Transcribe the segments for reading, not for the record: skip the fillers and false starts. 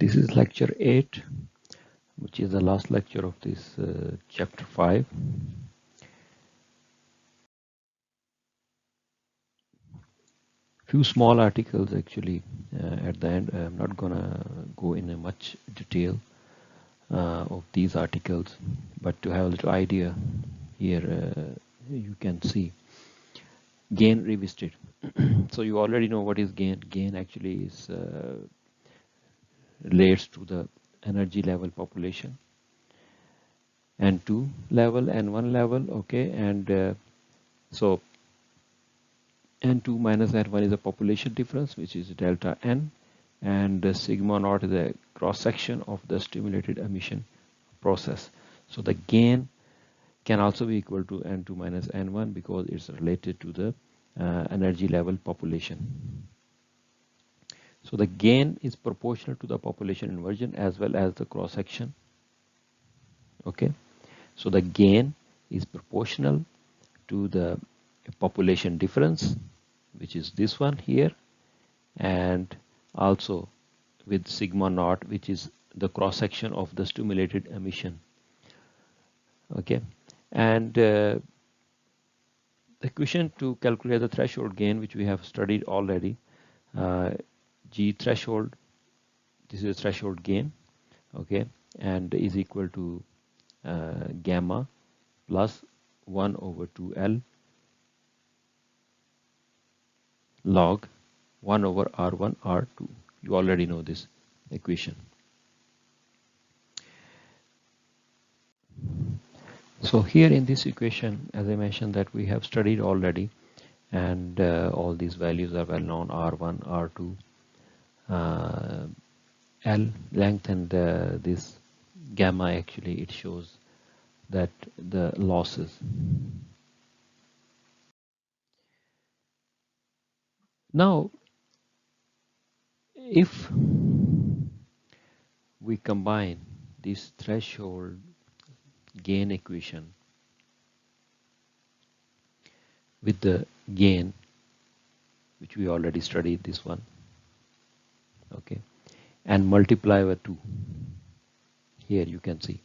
This is lecture 8, which is the last lecture of this chapter 5. Few small articles actually at the end. I'm not gonna go in much detail of these articles, but to have a little idea here, you can see gain revisited. So you already know what is gain. Gain actually is relates to the energy level population, N2 level, N1 level, okay, and so N2 minus N1 is a population difference, which is delta N, and sigma naught is the cross section of the stimulated emission process. So the gain can also be equal to N2 minus N1 because it's related to the energy level population. So the gain is proportional to the population inversion as well as the cross section. Okay, so the gain is proportional to the population difference, which is this one here, and also with sigma naught, which is the cross section of the stimulated emission. Okay, and the equation to calculate the threshold gain, which we have studied already, G threshold, this is threshold gain, okay, and is equal to gamma plus 1 over 2L log 1 over R1 R2. You already know this equation. So here in this equation, as I mentioned, that we have studied already, and all these values are well known, R1, R2, L length, and this gamma, actually it shows that the losses. Now if we combine this threshold gain equation with the gain, which we already studied, this one, okay, and multiply by 2, here you can see.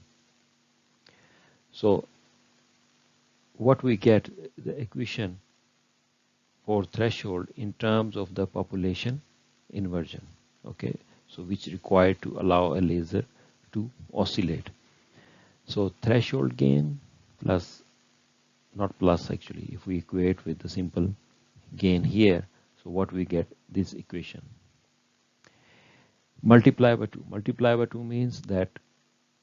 So what we get, the equation for threshold in terms of the population inversion, okay, so which required to allow a laser to oscillate. So threshold gain plus, not plus actually, if we equate with the simple gain here, so what we get, this equation. Multiply by 2. Multiply by 2 means that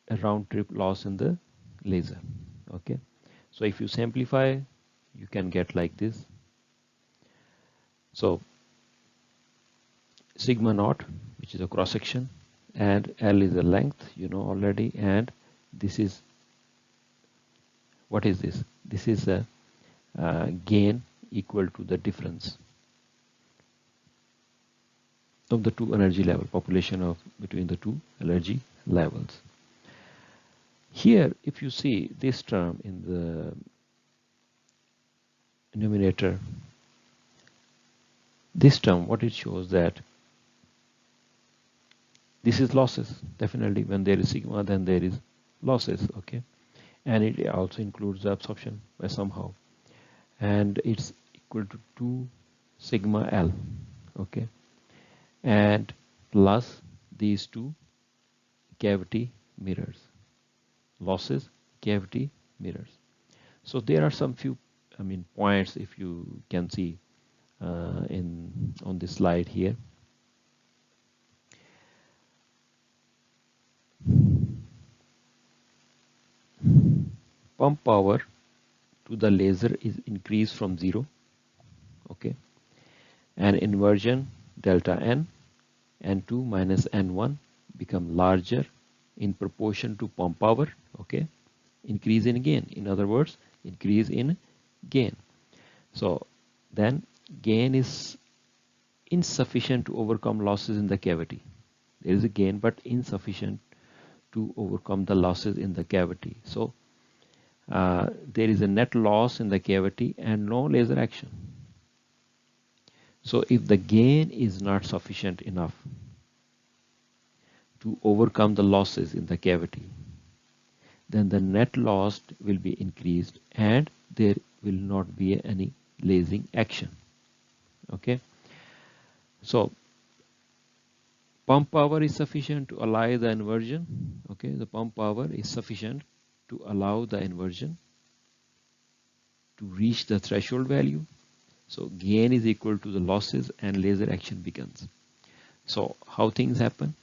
a round trip loss in the laser, okay. So if you simplify, you can get like this. So sigma naught, which is a cross section, and L is the length, you know already, and this is, what is this? This is a gain equal to the difference of the two energy level, population of between the two energy levels. Here, if you see this term in the numerator, this term, what it shows, that this is losses. Definitely when there is sigma, then there is losses, okay, and it also includes the absorption by somehow, and it's equal to 2 sigma L, okay, and plus these two cavity mirrors, losses, cavity mirrors. So there are some few, points, if you can see on this slide here. Pump power to the laser is increased from 0, okay, and inversion delta N, N2 minus N1 become larger in proportion to pump power, okay, increase in gain, in other words, increase in gain. So then gain is insufficient to overcome losses in the cavity. There is a gain, but insufficient to overcome the losses in the cavity. So there is a net loss in the cavity and no laser action. So if the gain is not sufficient enough to overcome the losses in the cavity, then the net loss will be increased and there will not be any lasing action. Okay, so pump power is sufficient to allow the inversion. Okay, the pump power is sufficient to allow the inversion to reach the threshold value. So gain is equal to the losses and laser action begins. So how things happen?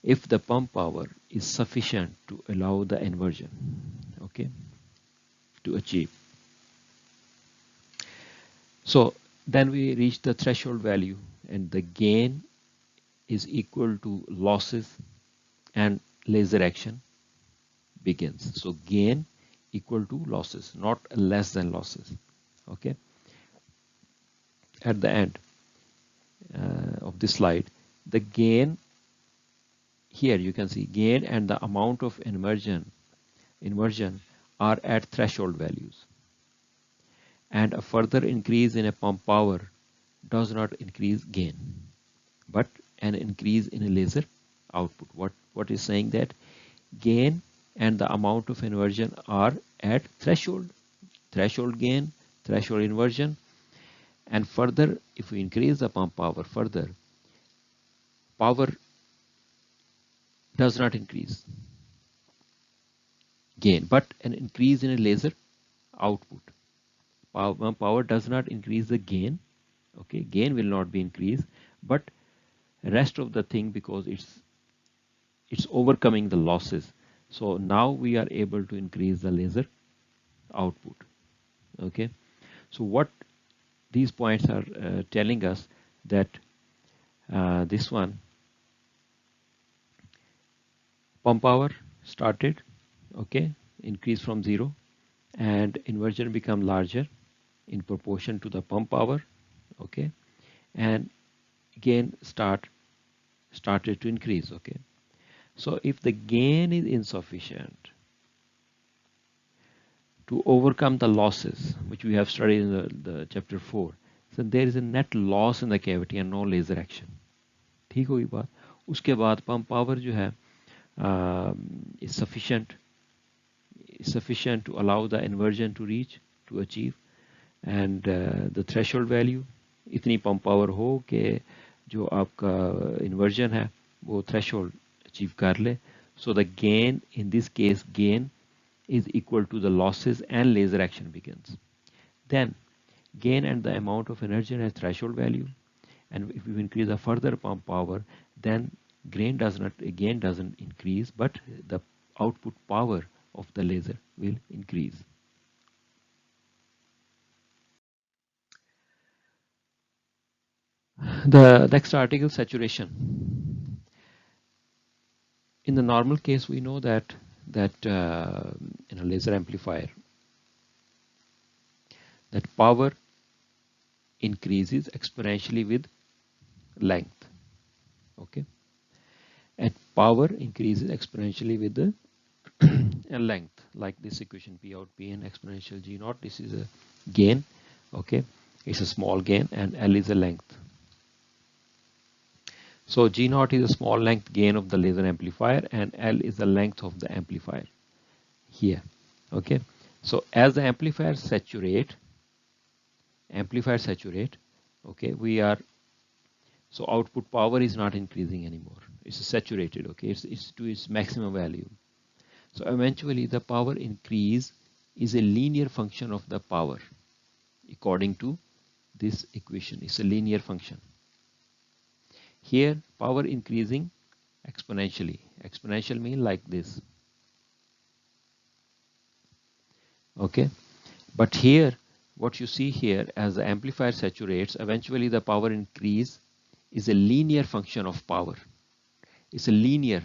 If the pump power is sufficient to allow the inversion, okay, to achieve. So then we reach the threshold value and the gain is equal to losses and laser action begins. So gain equal to losses, not less than losses. Okay. At the end of this slide, the gain here you can see gain and the amount of inversion are at threshold values. And a further increase in a pump power does not increase gain, but an increase in a laser output. What is saying that gain and the amount of inversion are at threshold gain, threshold inversion, and further if we increase the pump power further, power does not increase gain, but an increase in a laser output. Power does not increase the gain. Okay, gain will not be increased, but rest of the thing, because it's overcoming the losses. So now we are able to increase the laser output. Okay, so what these points are telling us that this one pump power started, okay, increase from 0 and inversion become larger in proportion to the pump power, okay, and gain started to increase. Okay, so if the gain is insufficient to overcome the losses which we have studied in the chapter 4, so there is a net loss in the cavity and no laser action. ठीक होगी बात. उसके बाद pump power जो है is sufficient to allow the inversion to reach, to achieve, and the threshold value इतनी pump power हो कि जो आपका inversion है वो threshold achieve कर ले. So the gain, in this case gain is equal to the losses and laser action begins. Then gain and the amount of energy has threshold value, and if we increase a further pump power, then gain doesn't increase, but the output power of the laser will increase. The next article, saturation. In the normal case, we know that in a laser amplifier, that power increases exponentially with length. Okay, and power increases exponentially with the length, like this equation, P out P in exponential G naught. This is a gain. Okay, it's a small gain, and L is a length. So G naught is a small length gain of the laser amplifier, and L is the length of the amplifier here. Okay, so as the amplifier saturate, okay, so output power is not increasing anymore. It's saturated. Okay, it's to its maximum value. So eventually the power increase is a linear function of the power according to this equation. It's a linear function. Here power increasing exponentially. Exponential mean like this. Okay, but here what you see here, as the amplifier saturates, eventually the power increase is a linear function of power. It's a linear.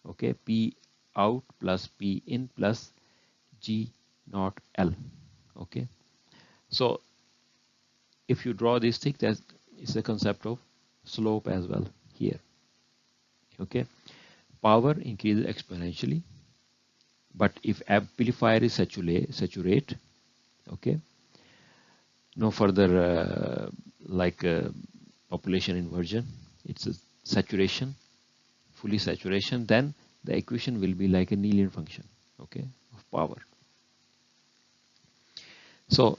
Okay, P out plus P in plus G naught L. Okay, so if you draw this thing, that is a concept of slope as well here. Okay, power increases exponentially, but if amplifier is saturate, okay, no further like population inversion, it's a saturation fully saturation, then the equation will be like a Nealian function, okay, of power. So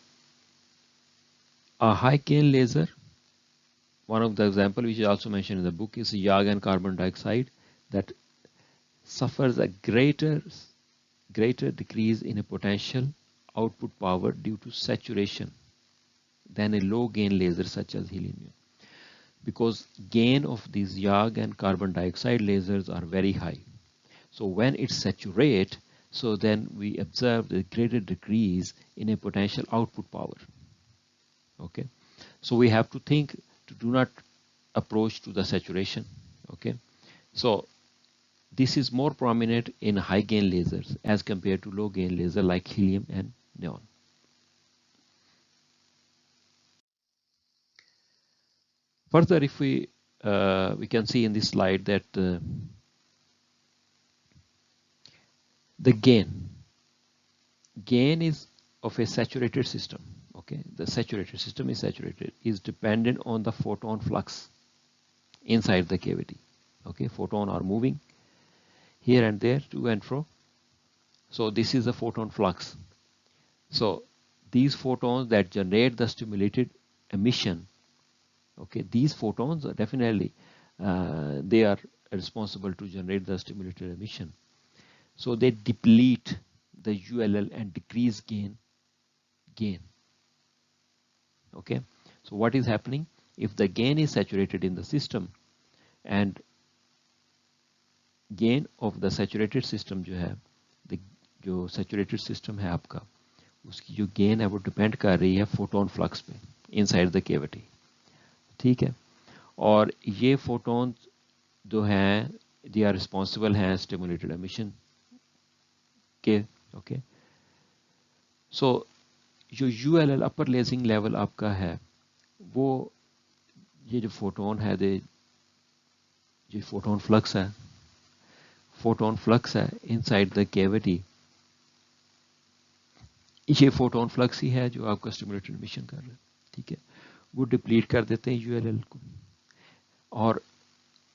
a high gain laser, one of the example which is also mentioned in the book is argon carbon dioxide that suffers a greater decrease in a potential output power due to saturation than a low gain laser such as helium. Because gain of these YAG and carbon dioxide lasers are very high. So when it saturates, so then we observe the greater decrease in a potential output power. Okay, so we have to think to do not approach to the saturation. Okay, so this is more prominent in high gain lasers as compared to low gain laser like helium and neon. Further, if we can see in this slide that the gain is of a saturated system. Okay, the saturated system is dependent on the photon flux inside the cavity. Okay, photon are moving here and there to and fro. So this is the photon flux. So these photons that generate the stimulated emission, okay, these photons are definitely they are responsible to generate the stimulated emission. So they deplete the ULL and decrease gain. Okay, so what is happening if the gain is saturated in the system and gain of the saturated system जो है जो saturated system है आपका उसकी जो gain है वो depend कर रही है photon flux पे inside the cavity. ठीक है, और ये photons जो हैं they are responsible हैं stimulated emission के. Okay, so जो ULL upper lasing level आपका है वो ये जो photon है जो photon flux है inside the cavity, ये photon flux ही है जो आपका stimulated emission कर रहा है. ठीक है, वो डिप्लीट कर देते हैं ULL को और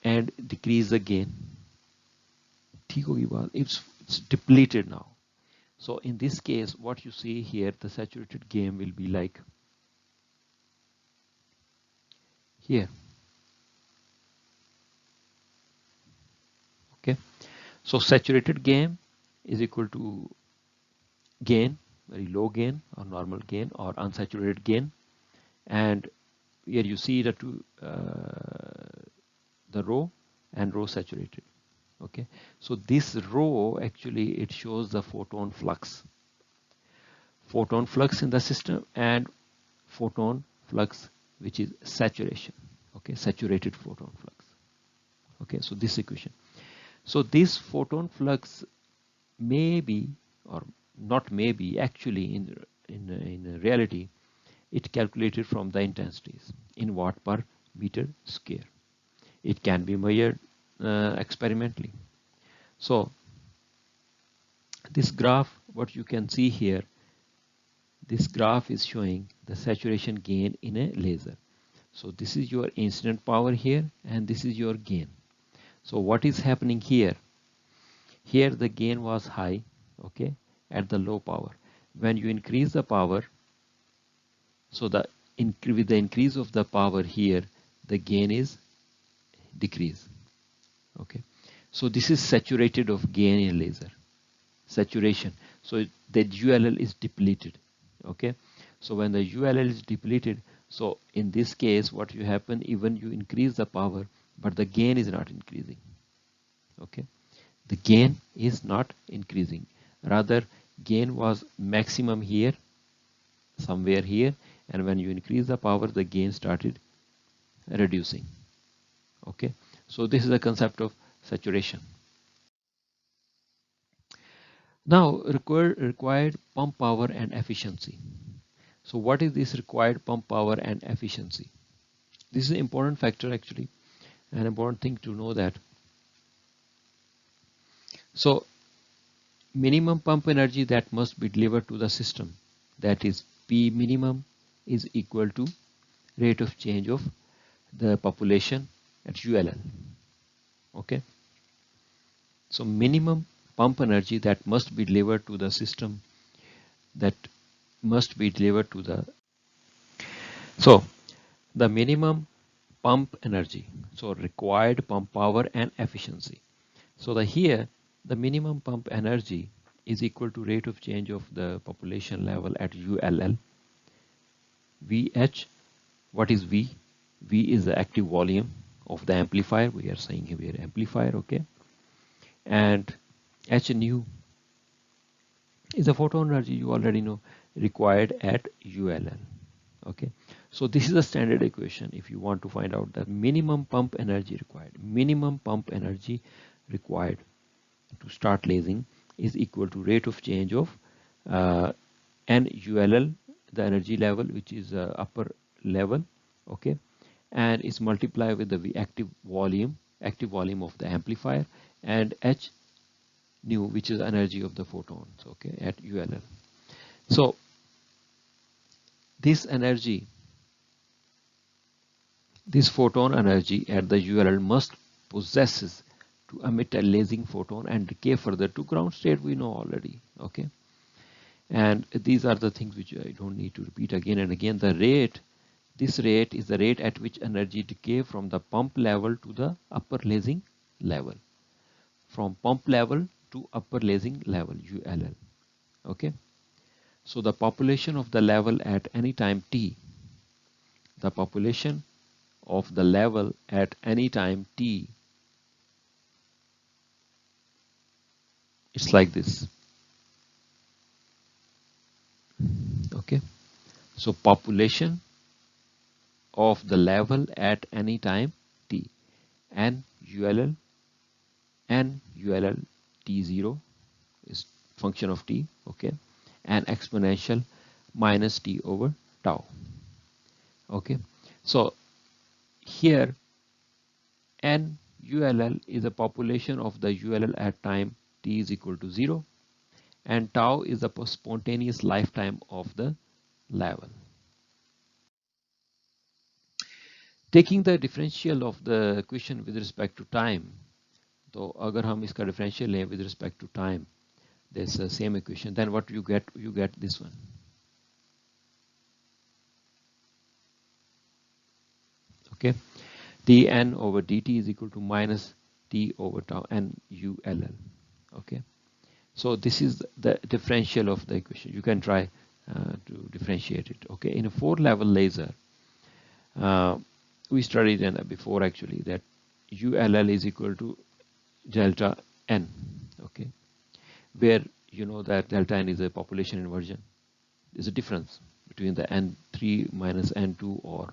and decrease the gain. ठीक होगी बात, it's depleted now. So in this case what you see here, the saturated gain will be like here. Okay, so saturated gain is equal to gain, very low gain or normal gain or unsaturated gain, and here you see the two the rho and rho saturated. Okay, so this rho actually it shows the photon flux in the system and photon flux which is saturation. Okay, saturated photon flux. Okay, so this equation. So this photon flux may be or not may be, actually in reality it calculated from the intensities in watt per meter square. It can be measured experimentally. So this graph, what you can see here, this graph is showing the saturation gain in a laser. So this is your incident power here and this is your gain. So what is happening here? Here the gain was high, okay, at the low power. When you increase the power, so with the increase of the power here, the gain is decrease. Okay, so this is saturated of gain in laser. Saturation. So the ULL is depleted. Okay, so when the ULL is depleted, so in this case what you happen, even you increase the power but the gain is not increasing. Okay, the gain is not increasing, rather gain was maximum here, somewhere here, and when you increase the power the gain started reducing. Okay, so this is the concept of saturation. Now required pump power and efficiency. So what is this required pump power and efficiency? This is an important factor actually, an important thing to know that. So minimum pump energy that must be delivered to the system, that is P minimum, is equal to rate of change of the population at ULL. Okay, So minimum pump energy that must be delivered to the system, that must be delivered to the, so the minimum pump energy, so required pump power and efficiency. So the here the minimum pump energy is equal to rate of change of the population level at ULL. VH, what is V? V is the active volume of the amplifier. We are saying here amplifier, okay? And H nu is the photon energy, you already know, required at ULL. Okay, so this is a standard equation if you want to find out the minimum pump energy required. Minimum pump energy required to start lasing is equal to rate of change of NULL, the energy level, which is upper level, okay, and is multiplied with the active volume of the amplifier, and H nu, which is energy of the photons, okay, at ULL. So this energy, this photon energy at the ULL must possesses to emit a lasing photon and decay further to ground state, we know already, okay. And these are the things which I don't need to repeat again and again. The rate, this rate is the rate at which energy decay from the pump level to the upper lasing level. From pump level to upper lasing level, ULL, okay. So the population of the level at any time t, the population of the level at any time t, it's like this, okay. So population of the level at any time t, and ULL, and ULL t0 is function of t, okay, and exponential minus t over tau, okay. So here n ULL is a population of the ULL at time t is equal to 0, and tau is the spontaneous lifetime of the level. Taking the differential of the equation with respect to time, तो अगर हम इसका differential लें with respect to time, this same equation, then what you get this one. Okay, dn over dt is equal to minus t over tau n ull. Okay, so this is the differential of the equation. You can try to differentiate it. Okay, in a 4-level laser, we studied before actually that ull is equal to delta n. Okay, where you know that delta n is a population inversion. There's a difference between the n3 minus n2 or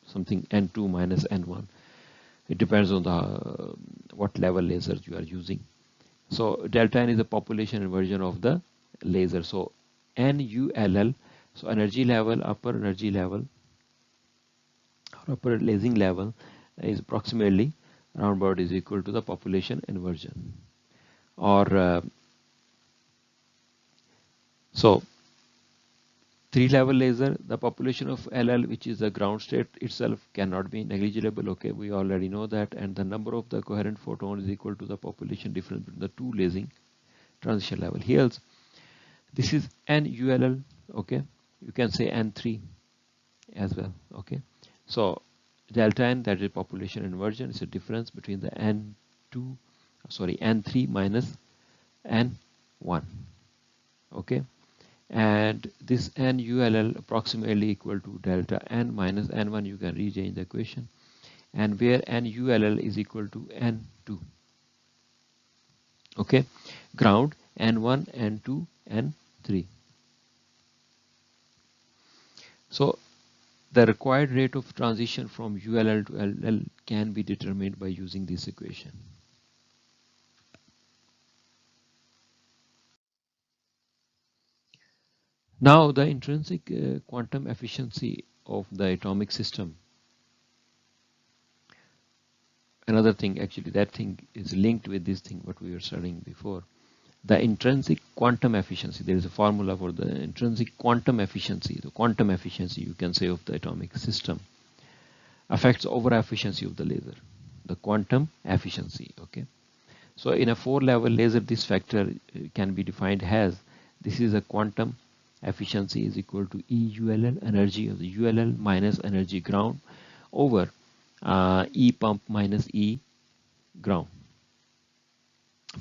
something n2 minus n1. It depends on the what level lasers you are using. So delta n is a population inversion of the laser. So NULL, so energy level, upper energy level, or upper lasing level is approximately around about is equal to the population inversion. Or so 3-level laser, the population of LL, which is the ground state itself, cannot be negligible. Okay, we already know that, and the number of the coherent photons is equal to the population difference between the two lasing transition level. Here, this is NULL. Okay, you can say N3 as well. Okay, so delta n, that is population inversion, is a difference between the N3 minus N1. Okay. And this NULL approximately equal to delta n minus n1, you can rechange the equation, and where NULL is equal to n2. Okay, ground n1, n2, n3. So the required rate of transition from ULL to LL can be determined by using this equation. Now the intrinsic quantum efficiency of the atomic system. Another thing, actually, that thing is linked with this thing what we were studying before. The intrinsic quantum efficiency, there is a formula for the intrinsic quantum efficiency. The quantum efficiency, you can say, of the atomic system affects overall efficiency of the laser. The quantum efficiency, okay. So in a 4-level laser, this factor can be defined as, this is a quantum efficiency is equal to EULL, energy of the ULL minus energy ground, over E pump minus E ground,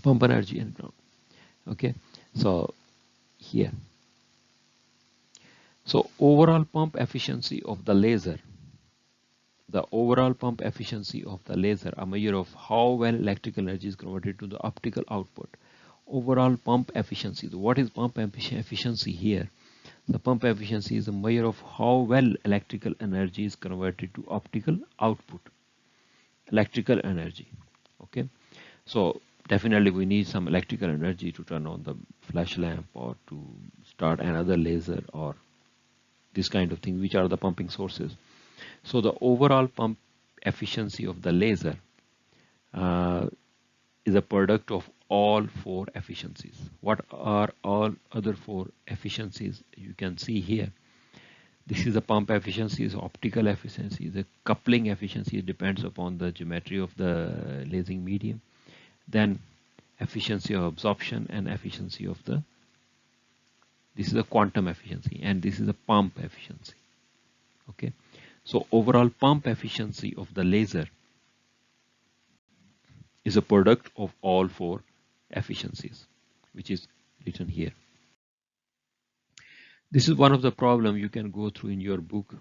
pump energy and ground. Okay, so here, so overall pump efficiency of the overall pump efficiency of the laser, a measure of how well electrical energy is converted to the optical output. Overall pump efficiency. What is pump efficiency here? The pump efficiency is a measure of how well electrical energy is converted to optical output. Electrical energy. Okay. So definitely we need some electrical energy to turn on the flash lamp or to start another laser or this kind of thing, which are the pumping sources. So the overall pump efficiency of the laser is a product of all 4 efficiencies. What are all other 4 efficiencies? You can see here. This is the pump efficiency, is optical efficiency. The coupling efficiency depends upon the geometry of the lasing medium. Then efficiency of absorption and efficiency of the, this is a quantum efficiency, and this is a pump efficiency. Okay, so overall pump efficiency of the laser is a product of all 4 efficiencies, which is written here. This is one of the problem you can go through in your book,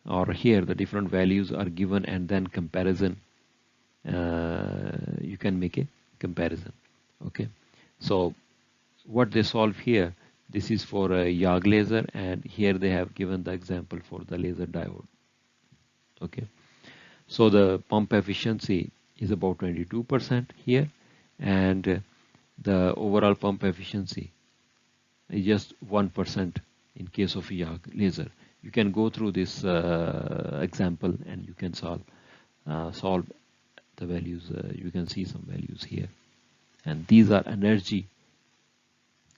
or here the different values are given and then comparison. You can make a comparison. Okay, so what they solve here, this is for a YAG laser, and here they have given the example for the laser diode. Okay, so the pump efficiency is about 22% here, and the overall pump efficiency is just 1% in case of YAG laser. You can go through this example and you can solve the values. You can see some values here, and these are energy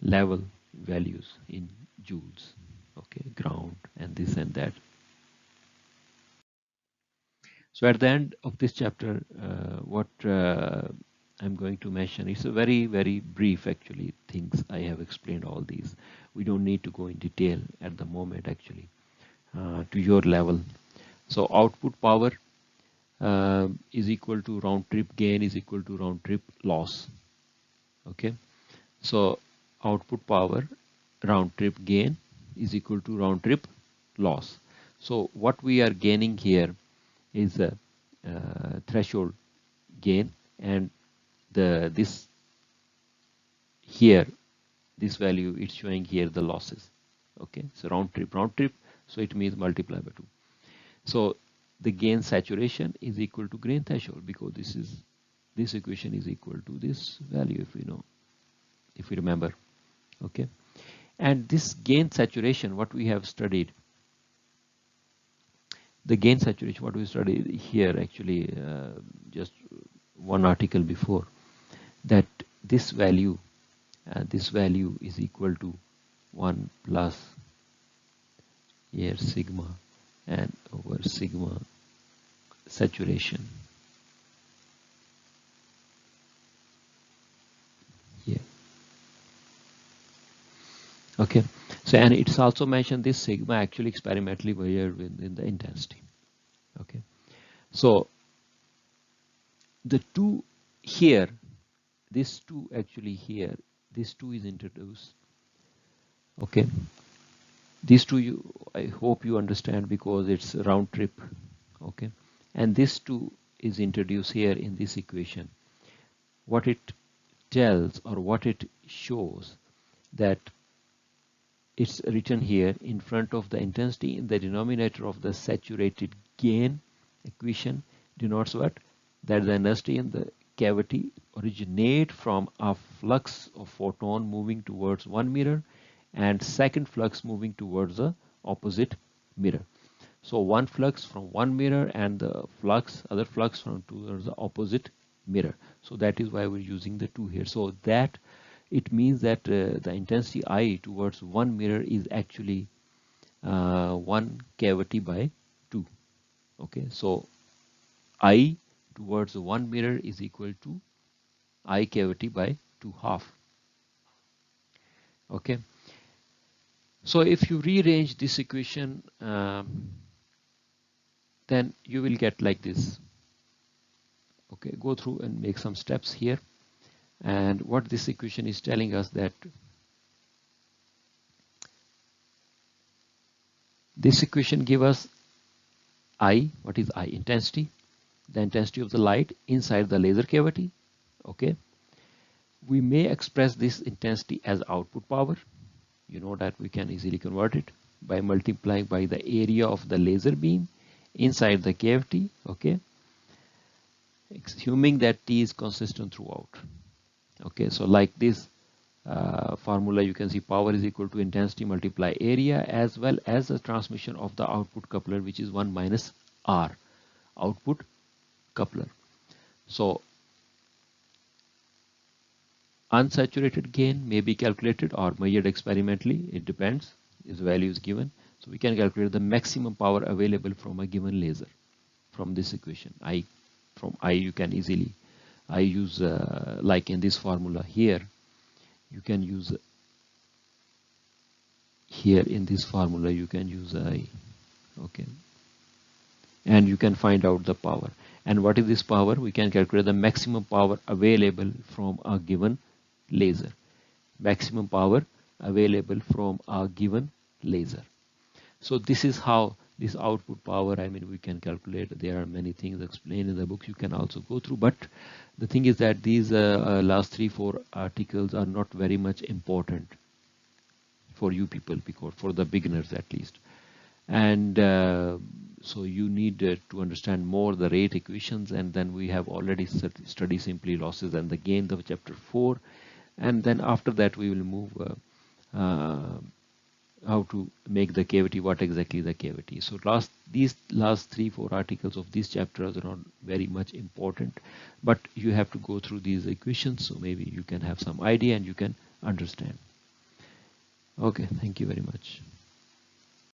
level values in joules. Okay, ground and this and that. So at the end of this chapter, what I'm going to mention, it's a very brief actually things I have explained all these. We don't need to go in detail at the moment actually to your level. So output power is equal to round trip gain is equal to round trip loss. Okay, so output power round trip gain is equal to round trip loss. So what we are gaining here is a threshold gain, and this here, this value it's showing here the losses. Okay, so round trip, so it means multiply by 2. So the gain saturation is equal to gain threshold, because this equation is equal to this value, if we remember. Okay, and this gain saturation, what we have studied, the gain saturation, what we studied here actually just one article before, that this value is equal to 1 plus here sigma and over sigma saturation here. Okay, so and it's also mentioned this sigma actually experimentally measured within the intensity. Okay, so the 2 here, this 2 actually here, this 2 is introduced. Okay, these 2 I hope you understand, because it's round trip. Okay, and this 2 is introduced here in this equation. What it tells, or what it shows, that it's written here in front of the intensity in the denominator of the saturated gain equation denotes what? That the intensity in the cavity originate from a flux of photon moving towards one mirror and second flux moving towards the opposite mirror. So one flux from one mirror and the other flux from towards the opposite mirror. So that is why we're using the 2 here. So that it means that the intensity I towards one mirror is actually 1 cavity by 2. Okay, so I towards one mirror is equal to I cavity by 2/2. Okay, so if you rearrange this equation, then you will get like this. Okay, go through and make some steps here. And what this equation is telling us, that this equation give us I. What is I? Intensity. The intensity of the light inside the laser cavity. Okay, we may express this intensity as output power. You know that we can easily convert it by multiplying by the area of the laser beam inside the cavity. Okay, assuming that T is consistent throughout. Okay, so like this formula, you can see power is equal to intensity multiply area, as well as the transmission of the output coupler, which is 1 minus R, output coupler. So unsaturated gain may be calculated or measured experimentally. It depends. Its value is given. So we can calculate the maximum power available from a given laser from this equation. From I you can easily, I use like in this formula here, you can use here in this formula you can use I. Okay, and you can find out the power. And what is this power? We can calculate the maximum power available from a given laser. Maximum power available from a given laser. So this is how this output power, I mean, we can calculate. There are many things explained in the book, you can also go through, but the thing is that these last 3-4 articles are not very much important for you people, because for the beginners at least. And so you need to understand more the rate equations, and then we have already studied simply losses and the gain of chapter 4, and then after that we will move how to make the cavity, what exactly the cavity. So these last 3-4 articles of these chapters are not very much important, but you have to go through these equations, so maybe you can have some idea and you can understand. Okay, thank you very much.